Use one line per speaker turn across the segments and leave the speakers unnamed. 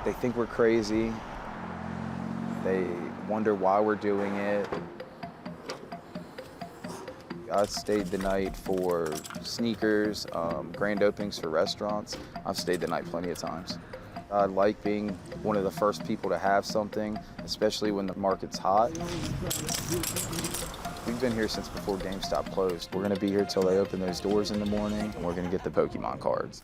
They think we're crazy. They wonder why we're doing it. I stayed the night for sneakers, grand openings for restaurants. I've stayed the night plenty of times. I like being one of the first people to have something, especially when the market's hot. We've been here since before GameStop closed. We're gonna be here till they open those doors in the morning, and we're gonna get the Pokemon cards.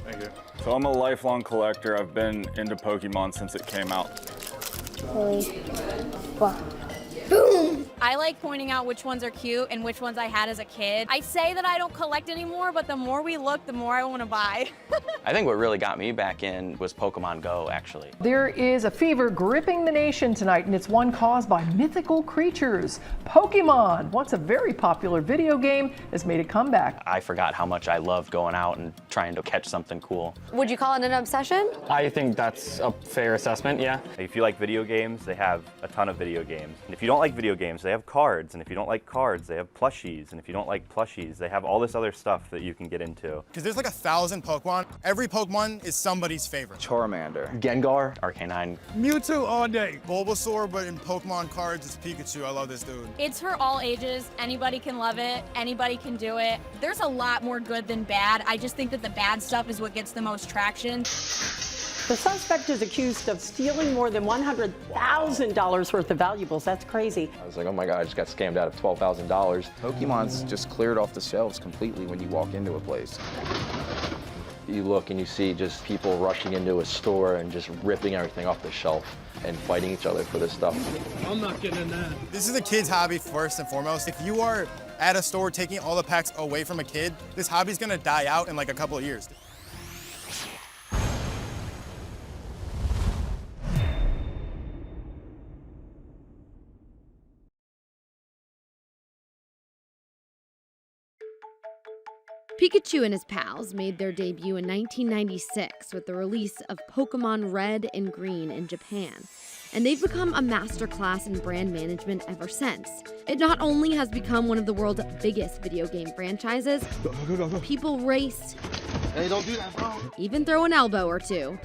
Thank you. So I'm a lifelong collector. I've been into Pokemon since it came out.
Boom! I like pointing out which ones are cute and which ones I had as a kid. I say that I don't collect anymore, but the more we look, the more I want to buy.
I think what really got me back in was Pokemon Go, actually.
There is a fever gripping the nation tonight, and it's one caused by mythical creatures. Pokemon, once a very popular video game, has made a comeback.
I forgot how much I loved going out and trying to catch something cool.
Would you call it an obsession?
I think that's a fair assessment, yeah.
If you like video games, they have a ton of video games. And if you don't like video games, they have cards. And if you don't like cards, they have plushies. And if you don't like plushies, they have all this other stuff that you can get into.
Because there's like 1,000 Pokemon. Every Pokemon is somebody's favorite.
Charmander.
Gengar, Arcanine.
Mewtwo all day. Bulbasaur, but in Pokemon cards, it's Pikachu. I love this dude.
It's for all ages. Anybody can love it. Anybody can do it. There's a lot more good than bad. I just think that the bad stuff is what gets the most traction.
The suspect is accused of stealing more than $100,000 worth of valuables. That's crazy.
I was like, oh my God, I just got scammed out of $12,000.
Pokemon's just cleared off the shelves completely when you walk into a place.
You look and you see just people rushing into a store and just ripping everything off the shelf and fighting each other for this stuff.
I'm not getting in that. This is a kid's hobby first and foremost. If you are at a store taking all the packs away from a kid, this hobby's gonna die out in like a couple of years.
Pikachu and his pals made their debut in 1996 with the release of Pokémon Red and Green in Japan, and they've become a masterclass in brand management ever since. It not only has become one of the world's biggest video game franchises, people race,
hey, don't do that, bro.
Even throw an elbow or two,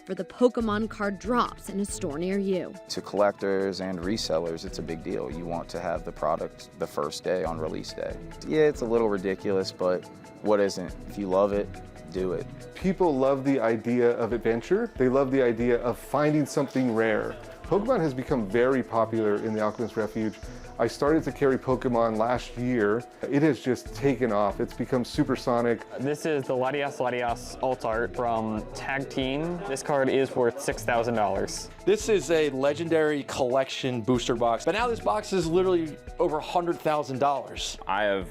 for the Pokemon card drops in a store near you.
To collectors and resellers, it's a big deal. You want to have the product the first day on release day. Yeah, it's a little ridiculous, but what isn't? If you love it, do it.
People love the idea of adventure. They love the idea of finding something rare. Pokemon has become very popular in the Alchemist Refuge. I started to carry Pokemon last year. It has just taken off. It's become supersonic.
This is the Latias alt art from Tag Team. This card is worth $6,000.
This is a legendary collection booster box, but now this box is literally over $100,000.
I have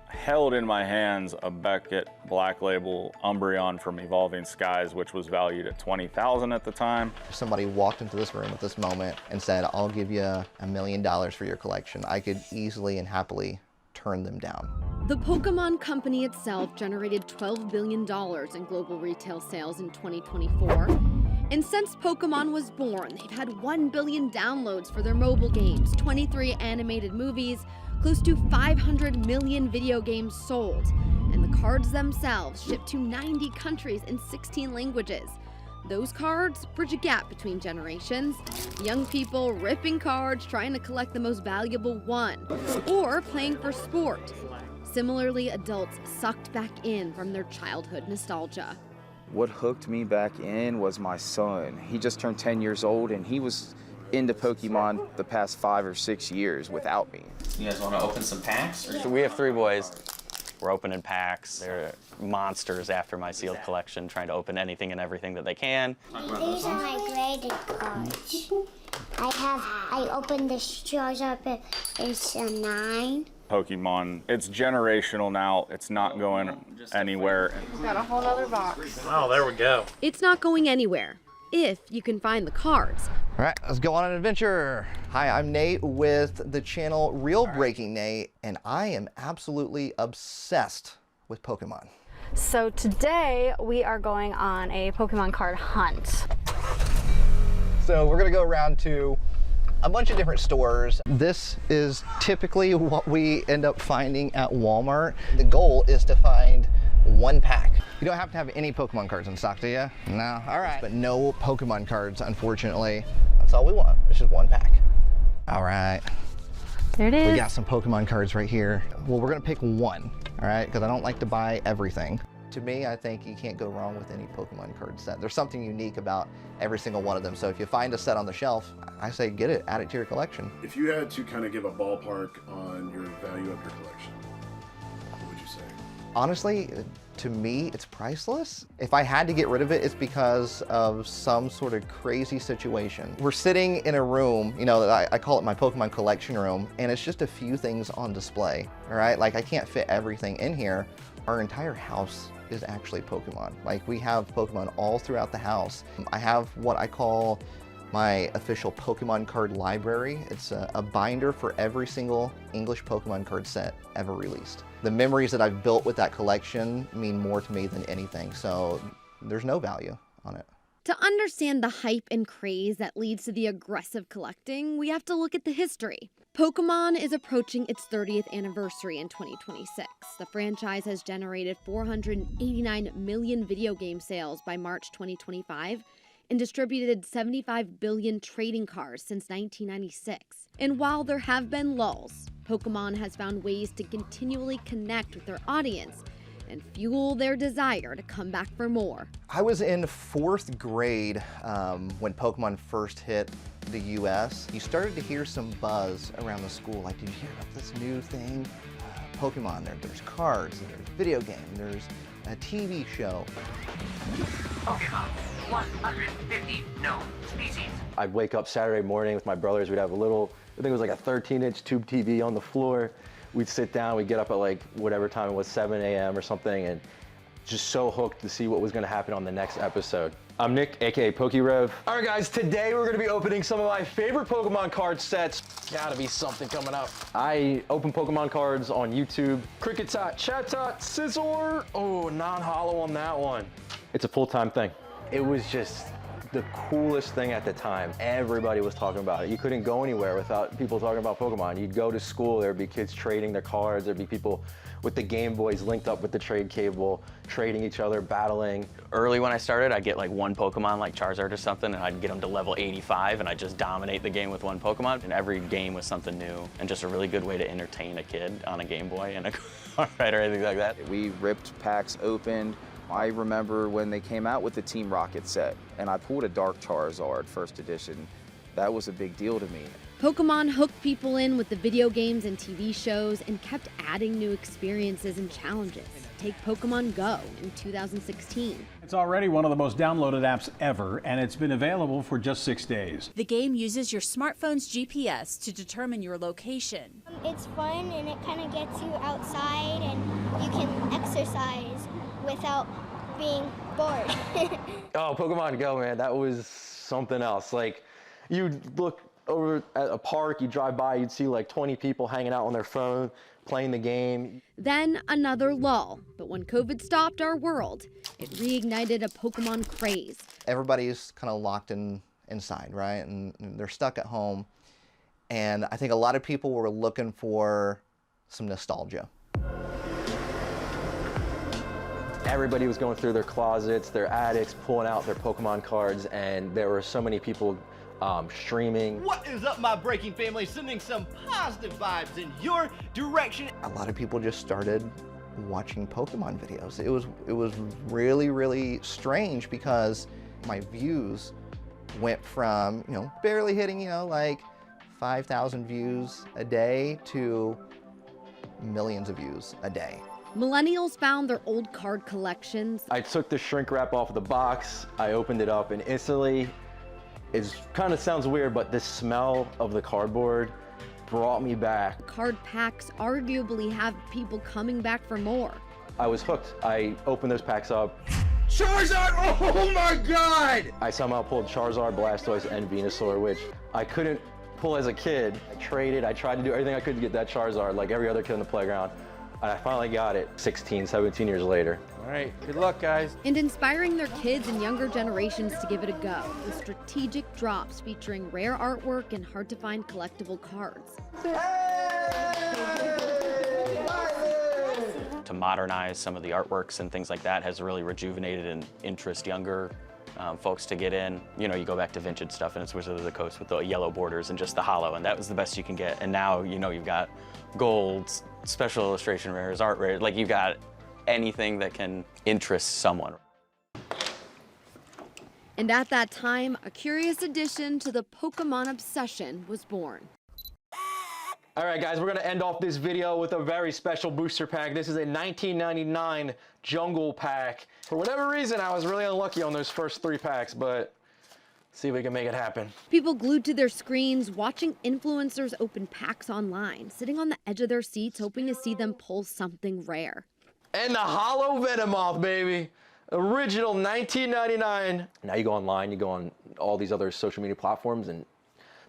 held in my hands a Beckett Black Label Umbreon from Evolving Skies, which was valued at $20,000 at the time.
If somebody walked into this room at this moment and said, I'll give you $1 million for your collection, I could easily and happily turn them down.
The Pokémon Company itself generated $12 billion in global retail sales in 2024. And since Pokemon was born, they've had 1 billion downloads for their mobile games, 23 animated movies, close to 500 million video games sold, and the cards themselves shipped to 90 countries in 16 languages. Those cards bridge a gap between generations, young people ripping cards trying to collect the most valuable one, or playing for sport. Similarly, adults sucked back in from their childhood nostalgia.
What hooked me back in was my son. He just turned 10 years old, and he was into Pokemon the past 5 or 6 years without me.
You guys want to open some packs? So we have 3 boys. We're opening packs. They're monsters after my sealed collection, trying to open anything and everything that they can.
These are my graded cards. I opened the Charizard, it's a 9.
Pokemon, it's generational now. It's not going anywhere.
Got a whole other box.
Oh, there we go.
It's not going anywhere, if you can find the cards.
All right, let's go on an adventure. Hi, I'm Nate with the channel Real Breaking Nate, and I am absolutely obsessed with Pokemon.
So today we are going on a Pokemon card hunt.
So we're gonna go around to a bunch of different stores. This is typically what we end up finding at Walmart. The goal is to find 1 pack. You don't have to have any Pokemon cards in stock, do you? No, all right. But no Pokemon cards, unfortunately. That's all we want. It's just 1 pack. All right.
There it is.
We got some Pokemon cards right here. Well, we're gonna pick 1, all right? Because I don't like to buy everything. To me, I think you can't go wrong with any Pokemon card set. There's something unique about every single one of them. So if you find a set on the shelf, I say get it, add it to your collection.
If you had to kind of give a ballpark on your value of your collection, what would you say?
Honestly, to me, it's priceless. If I had to get rid of it, it's because of some sort of crazy situation. We're sitting in a room, you know, I call it my Pokemon collection room, and it's just a few things on display, all right? Like, I can't fit everything in here. Our entire house is actually Pokemon. Like, we have Pokemon all throughout the house. I have what I call my official Pokemon card library. It's a binder for every single English Pokemon card set ever released. The memories that I've built with that collection mean more to me than anything, so there's no value on it.
To understand the hype and craze that leads to the aggressive collecting, we have to look at the history. Pokemon is approaching its 30th anniversary in 2026. The franchise has generated 489 million video game sales by March 2025 and distributed 75 billion trading cards since 1996. And while there have been lulls, Pokemon has found ways to continually connect with their audience and fuel their desire to come back for more.
I was in 4th grade when Pokemon first hit the US. You started to hear some buzz around the school, like, did you hear about this new thing? Pokemon, there's cards, there's video game, there's a TV show.
Pokemon, 150 known species.
I'd wake up Saturday morning with my brothers. We'd have a little, I think it was like a 13-inch tube TV on the floor. We'd sit down, we'd get up at like whatever time it was, 7 a.m. or something, and just so hooked to see what was gonna happen on the next episode. I'm Nick, AKA PokeRev. All right guys, today we're gonna be opening some of my favorite Pokemon card sets. Gotta be something coming up. I open Pokemon cards on YouTube. Cricketot, Chatot, Scizor. Oh, non-holo on that one. It's a full-time thing. It was just the coolest thing at the time. Everybody was talking about it. You couldn't go anywhere without people talking about Pokemon. You'd go to school, there'd be kids trading their cards, there'd be people with the Game Boys linked up with the trade cable, trading each other, battling.
Early when I started, I'd get like 1 Pokemon like Charizard or something, and I'd get them to level 85, and I'd just dominate the game with 1 Pokemon. And every game was something new, and just a really good way to entertain a kid on a Game Boy and a card or anything like that.
We ripped packs open. I remember when they came out with the Team Rocket set, and I pulled a Dark Charizard first edition. That was a big deal to me.
Pokemon hooked people in with the video games and TV shows and kept adding new experiences and challenges. Take Pokemon Go in 2016.
It's already one of the most downloaded apps ever, and it's been available for just 6 days.
The game uses your smartphone's GPS to determine your location.
It's fun and it kind of gets you outside and you can exercise without being bored.
Oh, Pokemon Go, man, that was something else. Like, you'd look over at a park, you drive by, you'd see like 20 people hanging out on their phone, playing the game.
Then another lull, but when COVID stopped our world, it reignited a Pokemon craze.
Everybody's kind of locked inside, right? And they're stuck at home. And I think a lot of people were looking for some nostalgia.
Everybody was going through their closets, their attics, pulling out their Pokemon cards, and there were so many people streaming.
What is up, my breaking family? Sending some positive vibes in your direction.
A lot of people just started watching Pokemon videos. It was really, really strange because my views went from, you know, barely hitting, you know, like 5,000 views a day to millions of views a day.
Millennials found their old card collections.
I took the shrink wrap off of the box, I opened it up, and instantly, it kind of sounds weird, but the smell of the cardboard brought me back.
Card packs arguably have people coming back for more.
I was hooked. I opened those packs up.
Charizard! Oh my God!
I somehow pulled Charizard, Blastoise, and Venusaur, which I couldn't pull as a kid. I traded, I tried to do everything I could to get that Charizard, like every other kid on the playground. And I finally got it 16, 17 years later.
All right, good luck, guys.
And inspiring their kids and younger generations to give it a go with strategic drops featuring rare artwork and hard-to-find collectible cards.
to modernize some of the artworks and things like that has really rejuvenated and interest younger folks to get in. You know, you go back to vintage stuff and it's Wizard of the Coast with the yellow borders and just the hollow, and that was the best you can get. And now, you know, you've got golds, special illustration rares, art rares, like you've got anything that can interest someone.
And at that time, a curious addition to the Pokemon obsession was born.
All right, guys, we're gonna end off this video with a very special booster pack. This is a 1999 Jungle Pack. For whatever reason, I was really unlucky on those first 3 packs, but see if we can make it happen.
People glued to their screens, watching influencers open packs online, sitting on the edge of their seats, hoping to see them pull something rare.
And the Hollow Venomoth, baby. Original 1999. Now you go online, you go on all these other social media platforms, and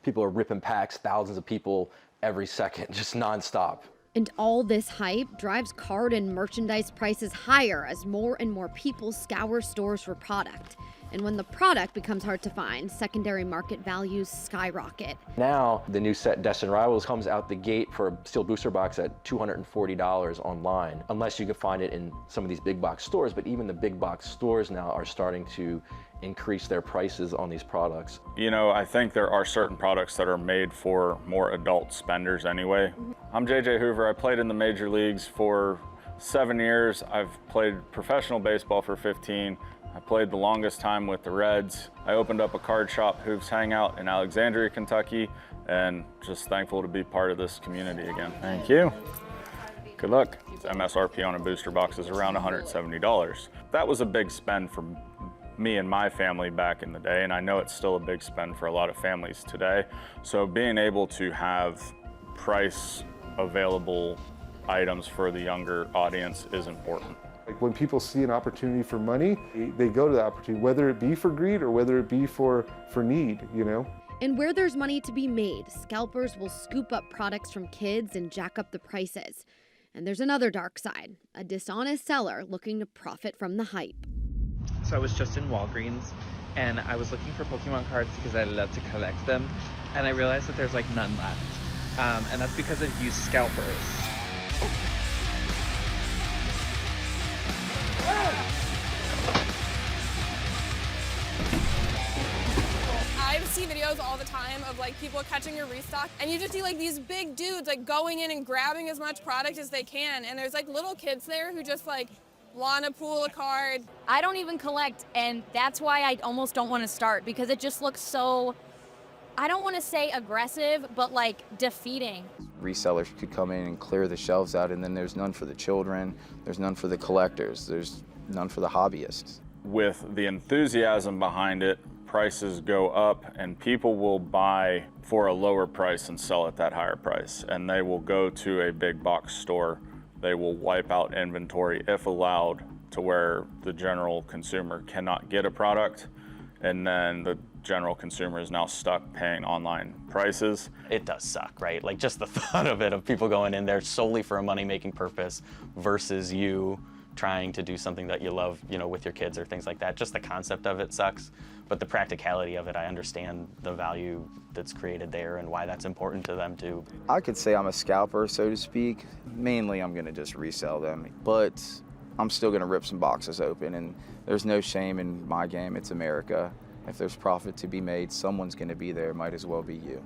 people are ripping packs, thousands of people every second, just nonstop.
And all this hype drives card and merchandise prices higher as more and more people scour stores for product. And when the product becomes hard to find, secondary market values skyrocket.
Now, the new set Destined Rivals comes out the gate for a steel booster box at $240 online, unless you can find it in some of these big box stores. But even the big box stores now are starting to increase their prices on these products.
You know, I think there are certain products that are made for more adult spenders anyway. I'm JJ Hoover. I played in the major leagues for 7 years. I've played professional baseball for 15. I played the longest time with the Reds. I opened up a card shop, Hooves Hangout, in Alexandria, Kentucky, and just thankful to be part of this community again. Thank you. Good luck. MSRP on a booster box is around $170. That was a big spend for me and my family back in the day, and I know it's still a big spend for a lot of families today. So being able to have price available items for the younger audience is important.
Like when people see an opportunity for money, they go to the opportunity, whether it be for greed or whether it be for need, you know?
And where there's money to be made, scalpers will scoop up products from kids and jack up the prices. And there's another dark side, a dishonest seller looking to profit from the hype.
So I was just in Walgreens and I was looking for Pokemon cards because I love to collect them. And I realized that there's like none left. And that's because I've used scalpers.
I see videos all the time of like people catching a restock, and you just see like these big dudes like going in and grabbing as much product as they can, and there's like little kids there who just like want to pull a card.
I don't even collect, and that's why I almost don't want to start, because it just looks so, I don't want to say aggressive, but like defeating.
Resellers could come in and clear the shelves out, and then there's none for the children, there's none for the collectors, there's none for the hobbyists.
With the enthusiasm behind it, prices go up and people will buy for a lower price and sell at that higher price. And they will go to a big box store. They will wipe out inventory if allowed to where the general consumer cannot get a product. And then the general consumer is now stuck paying online prices.
It does suck, right? Like just the thought of it, of people going in there solely for a money-making purpose versus you trying to do something that you love, you know, with your kids or things like that. Just the concept of it sucks, but the practicality of it, I understand the value that's created there and why that's important to them too.
I could say I'm a scalper, so to speak. Mainly I'm gonna just resell them, but I'm still gonna rip some boxes open, and there's no shame in my game. It's America. If there's profit to be made, someone's gonna be there. Might as well be you.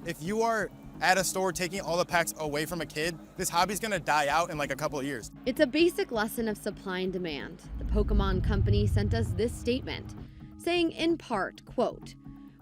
If you are at a store taking all the packs away from a kid, this hobby's gonna die out in like a couple of years.
It's a basic lesson of supply and demand. The Pokémon Company sent us this statement, saying in part, quote,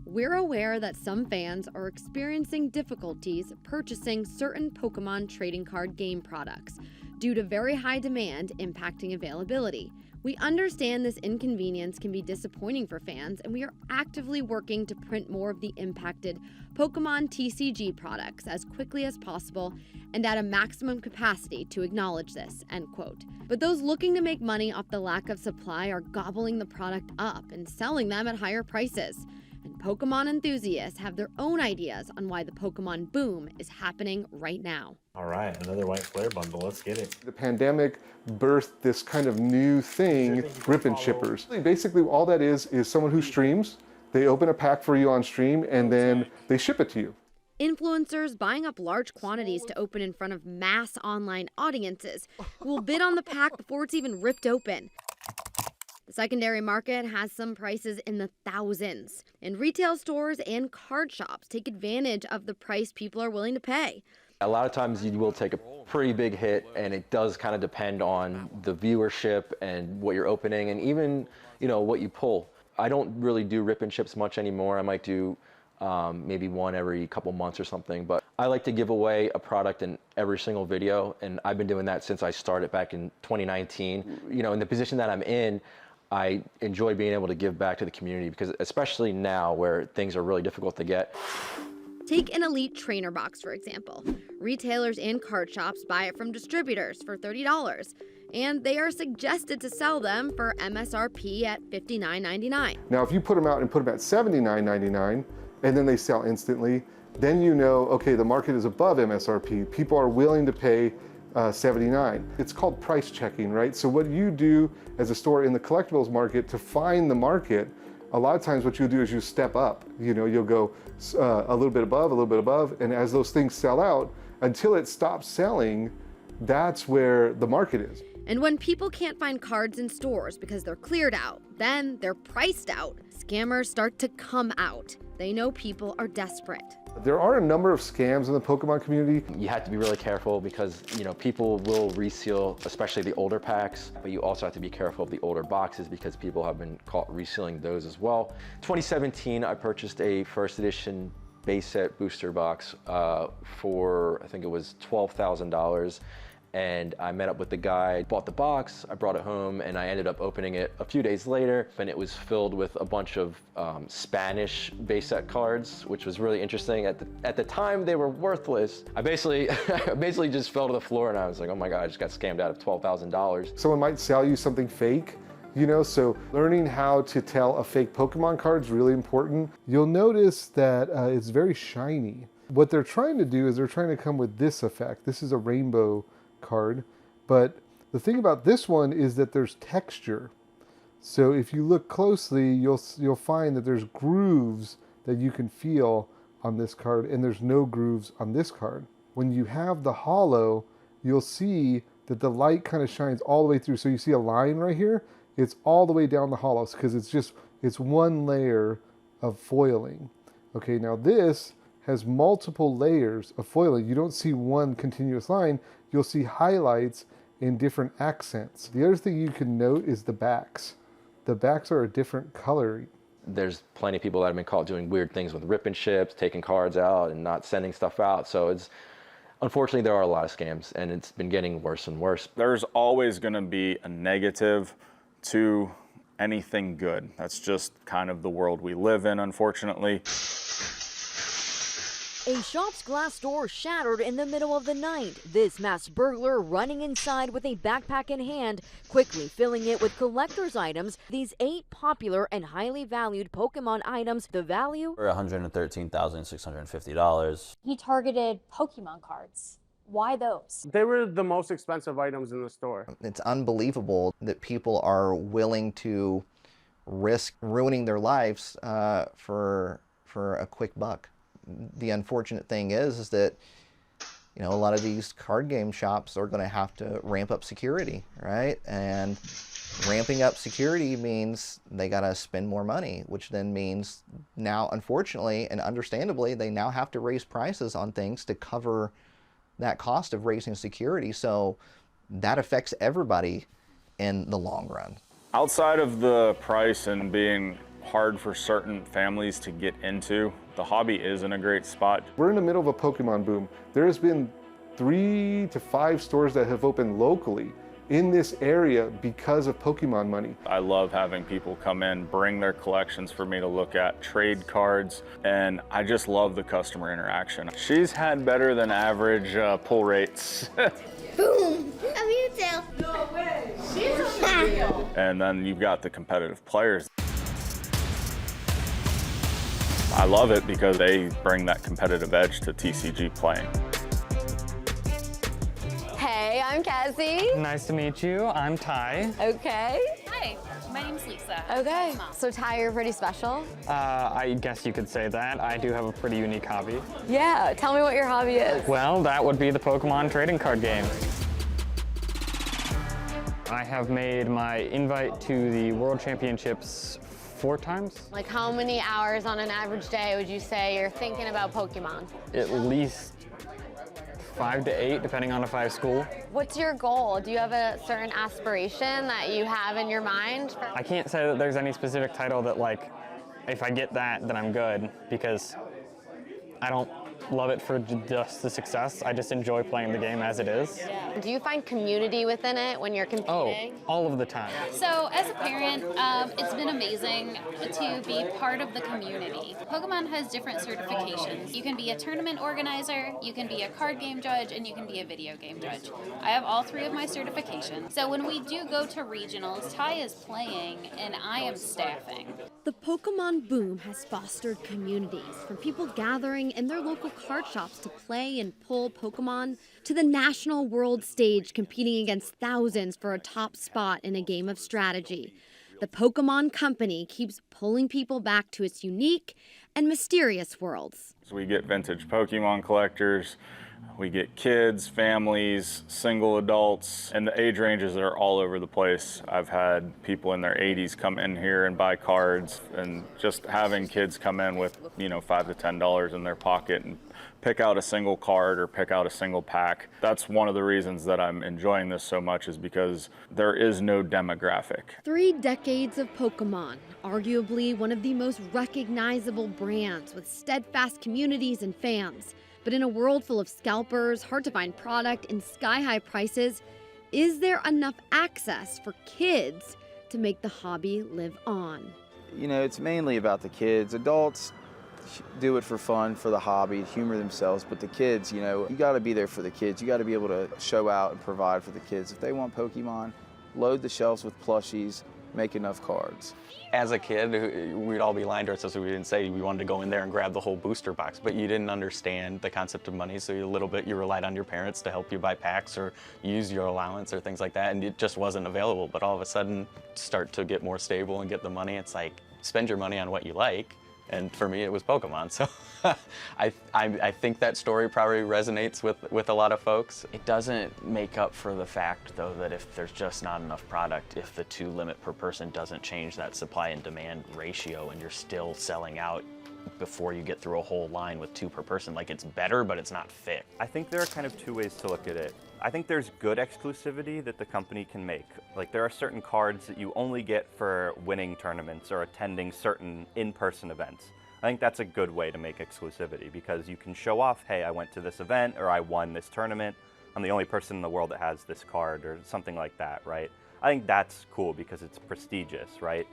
"We're aware that some fans are experiencing difficulties purchasing certain Pokémon trading card game products due to very high demand impacting availability. We understand this inconvenience can be disappointing for fans, and we are actively working to print more of the impacted Pokémon TCG products as quickly as possible and at a maximum capacity to acknowledge this," end quote. But those looking to make money off the lack of supply are gobbling the product up and selling them at higher prices. And Pokemon enthusiasts have their own ideas on why the Pokemon boom is happening right now.
All right, another white flare bundle. Let's get it.
The pandemic birthed this kind of new thing, rip and shippers. Basically, all that is someone who streams. They open a pack for you on stream, and then they ship it to you.
Influencers buying up large quantities to open in front of mass online audiences who will bid on the pack before it's even ripped open. The secondary market has some prices in the thousands, and retail stores and card shops take advantage of the price people are willing to pay.
A lot of times you will take a pretty big hit, and it does kind of depend on the viewership and what you're opening, and even, you know, what you pull. I don't really do rip and ships much anymore. I might do maybe one every couple months or something, but I like to give away a product in every single video, and I've been doing that since I started back in 2019. You know, in the position that I'm in, I enjoy being able to give back to the community, because especially now where things are really difficult to get.
Take an Elite Trainer box, for example. Retailers and card shops buy it from distributors for $30, and they are suggested to sell them for MSRP at $59.99.
Now, if you put them out and put them at $79.99, and then they sell instantly, then you know, okay, the market is above MSRP. People are willing to pay $79. It's called price checking, right? So what you do as a store in the collectibles market to find the market, a lot of times what you'll do is you step up. You know, you'll go a little bit above, and as those things sell out, until it stops selling, that's where the market is.
And when people can't find cards in stores because they're cleared out, then they're priced out, scammers start to come out. They know people are desperate.
There are a number of scams in the Pokemon community.
You have to be really careful because, you know, people will reseal, especially the older packs, but you also have to be careful of the older boxes because people have been caught resealing those as well. 2017, I purchased a first edition base set booster box for, I think it was $12,000. And I met up with the guy, bought the box, I brought it home, and I ended up opening it a few days later, and it was filled with a bunch of Spanish base set cards, which was really interesting. At the time, they were worthless. I basically just fell to the floor, and I was like, oh my God, I just got scammed out of $12,000.
Someone might sell you something fake, you know, so learning how to tell a fake Pokemon card is really important. You'll notice that it's very shiny. What they're trying to do is they're trying to come with this effect. This is a rainbow card, but the thing about this one is that there's texture. So if you look closely, you'll find that there's grooves that you can feel on this card, and there's no grooves on this card. When you have the holo, you'll see that the light kind of shines all the way through. So you see a line right here, it's all the way down the holo because it's one layer of foiling. Okay, now this has multiple layers of foiling. You don't see one continuous line, you'll see highlights in different accents. The other thing you can note is the backs. The backs are a different color.
There's plenty of people that have been caught doing weird things with rip and ships, taking cards out and not sending stuff out. So unfortunately, there are a lot of scams, and it's been getting worse and worse.
There's always gonna be a negative to anything good. That's just kind of the world we live in, unfortunately.
A shop's glass door shattered in the middle of the night. This masked burglar running inside with a backpack in hand, quickly filling it with collector's items. These 8 popular and highly valued Pokemon items, the value?
For $113,650.
He targeted Pokemon cards. Why those?
They were the most expensive items in the store.
It's unbelievable that people are willing to risk ruining their lives for a quick buck. The unfortunate thing is that, you know, a lot of these card game shops are going to have to ramp up security, right? And ramping up security means they got to spend more money, which then means now, unfortunately and understandably, they now have to raise prices on things to cover that cost of raising security. So that affects everybody in the long run.
Outside of the price and being hard for certain families to get into, the hobby is in a great spot.
We're in the middle of a Pokemon boom. There's been 3 to 5 stores that have opened locally in this area because of Pokemon money.
I love having people come in, bring their collections for me to look at, trade cards, and I just love the customer interaction. She's had better than average pull rates.
Boom! A retail.
No way. She's a real.
And then you've got the competitive players. I love it because they bring that competitive edge to TCG playing.
Hey, I'm Cassie.
Nice to meet you. I'm Ty.
Okay.
Hi,
Hi, my name's Lisa.
Okay, so Ty, you're pretty special?
I guess you could say that. I do have a pretty unique hobby.
Yeah, tell me what your hobby is.
Well, that would be the Pokemon trading card game. I have made my invite to the World Championships 4 times.
Like how many hours on an average day would you say you're thinking about Pokemon?
At least 5 to 8, depending on if I have school.
What's your goal? Do you have a certain aspiration that you have in your mind?
I can't say that there's any specific title that, like, if I get that, then I'm good, because I don't love it for just the success. I just enjoy playing the game as it is.
Do you find community within it when you're competing?
Oh, all of the time.
So as a parent, it's been amazing to be part of the community. Pokemon has different certifications. You can be a tournament organizer, you can be a card game judge, and you can be a video game judge. I have all 3 of my certifications. So when we do go to regionals, Ty is playing and I am staffing.
The Pokemon boom has fostered communities, from people gathering in their local card shops to play and pull Pokemon, to the national world stage competing against thousands for a top spot in a game of strategy. The Pokémon Company keeps pulling people back to its unique and mysterious worlds.
So we get vintage Pokemon collectors, we get kids, families, single adults, and the age ranges are all over the place. I've had people in their 80s come in here and buy cards, and just having kids come in with, you know, $5 to $10 in their pocket and pick out a single card or pick out a single pack. That's one of the reasons that I'm enjoying this so much, is because there is no demographic.
3 decades of Pokemon, arguably one of the most recognizable brands with steadfast communities and fans. But in a world full of scalpers, hard-to-find product, and sky-high prices, is there enough access for kids to make the hobby live on?
You know, it's mainly about the kids. Adults do it for fun, for the hobby, humor themselves, but the kids, you know, you got to be there for the kids. You got to be able to show out and provide for the kids. If they want Pokemon, load the shelves with plushies, make enough cards.
As a kid, we'd all be lying to ourselves if we didn't say we wanted to go in there and grab the whole booster box, but you didn't understand the concept of money, so a little bit you relied on your parents to help you buy packs or use your allowance or things like that, and it just wasn't available. But all of a sudden, start to get more stable and get the money, it's like, spend your money on what you like. And for me, it was Pokemon. So I think that story probably resonates with a lot of folks. It doesn't make up for the fact, though, that if there's just not enough product, if the 2 limit per person doesn't change that supply and demand ratio, and you're still selling out before you get through a whole line with 2 per person, like, it's better, but it's not fixed.
I think there are kind of 2 ways to look at it. I think there's good exclusivity that the company can make. Like, there are certain cards that you only get for winning tournaments or attending certain in-person events. I think that's a good way to make exclusivity, because you can show off, hey, I went to this event, or I won this tournament. I'm the only person in the world that has this card, or something like that, right? I think that's cool because it's prestigious, right?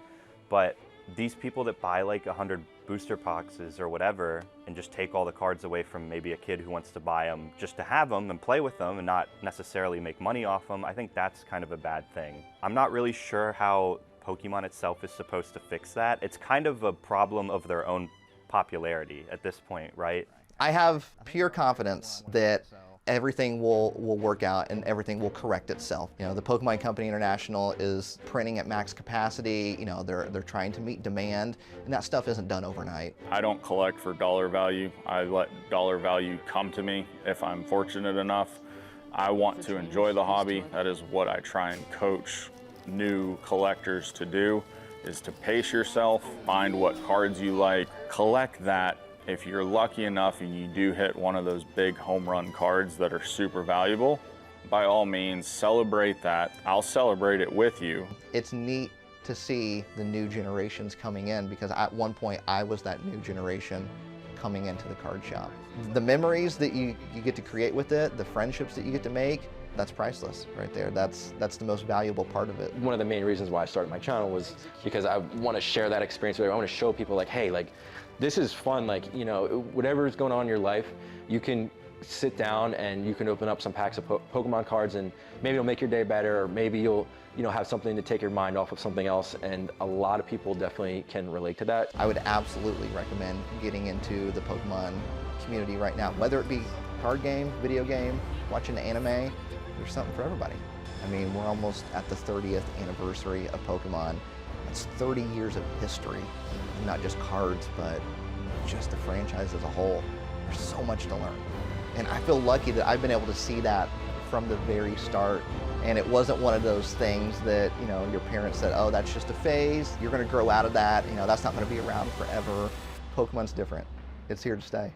But these people that buy like 100 booster boxes or whatever and just take all the cards away from maybe a kid who wants to buy them just to have them and play with them and not necessarily make money off them, I think that's kind of a bad thing. I'm not really sure how Pokemon itself is supposed to fix that. It's kind of a problem of their own popularity at this point, right?
I have pure confidence that everything will work out and everything will correct itself. You know, the Pokemon Company International is printing at max capacity. You know, they're trying to meet demand, and that stuff isn't done overnight.
I don't collect for dollar value. I let dollar value come to me if I'm fortunate enough. I want to enjoy the hobby. That is what I try and coach new collectors to do, is to pace yourself, find what cards you like, collect that. If you're lucky enough and you do hit one of those big home run cards that are super valuable, by all means, celebrate that. I'll celebrate it with you.
It's neat to see the new generations coming in, because at one point I was that new generation coming into the card shop. The memories that you get to create with it, the friendships that you get to make, that's priceless right there. That's the most valuable part of it.
One of the main reasons why I started my channel was because I want to share that experience with everyone. I want to show people, like, hey, like, this is fun. Like, you know, whatever is going on in your life, you can sit down and you can open up some packs of Pokemon cards, and maybe it'll make your day better, or maybe you'll, you know, have something to take your mind off of something else. And a lot of people definitely can relate to that.
I would absolutely recommend getting into the Pokemon community right now, whether it be card game, video game, watching anime. There's something for everybody. I mean, we're almost at the 30th anniversary of Pokemon. That's 30 years of history, not just cards, but just the franchise as a whole. There's so much to learn. And I feel lucky that I've been able to see that from the very start. And it wasn't one of those things that, you know, your parents said, oh, that's just a phase. You're going to grow out of that. You know, that's not going to be around forever. Pokemon's different. It's here to stay.